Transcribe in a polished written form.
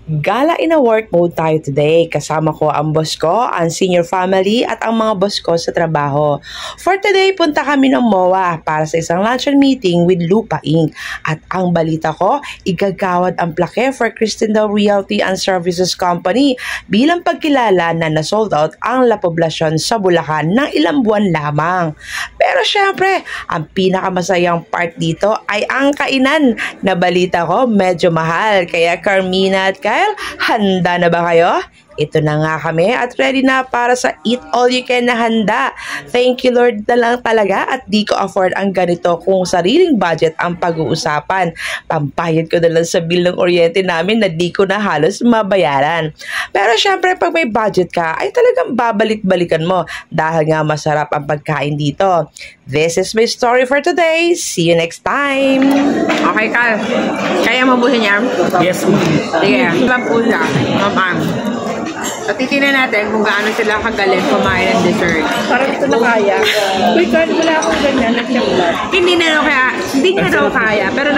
Gala in a work mode tayo today. Kasama ko ang boss ko, ang senior family at ang mga boss ko sa trabaho. For today, punta kami ng MOA para sa isang luncheon meeting with Lupa Inc. At ang balita ko, igagawad ang plaque for Cristendal Realty and Services Company bilang pagkilala na na-sold out ang La Poblacion sa Bulacan ng ilang buwan lamang. Pero syempre, ang pinakamasayang part dito ay ang kainan na balita ko medyo mahal. Kaya Carmina at Kyle, handa na ba kayo? Ito na nga kami at ready na para sa eat all you can na handa. Thank you Lord na lang talaga at di ko afford ang ganito kung sariling budget ang pag-uusapan. Pampayad ko na lang sa bill ng kuryente namin na di ko na halos mabayaran. Pero syempre pag may budget ka ay talagang babalik-balikan mo dahil nga masarap ang pagkain dito. This is my story for today. See you next time! Okay, Kyle. Kaya mabuhin niya? Yes, ma'am. Sige, ilang pula. Ma'am. At titignan natin kung gaano sila kagaling kumain ng dessert. Parang ito na kaya. Uy, Carl, wala akong ganyan. Nag-check lang. Hindi na raw kaya, hindi niya raw kaya, pero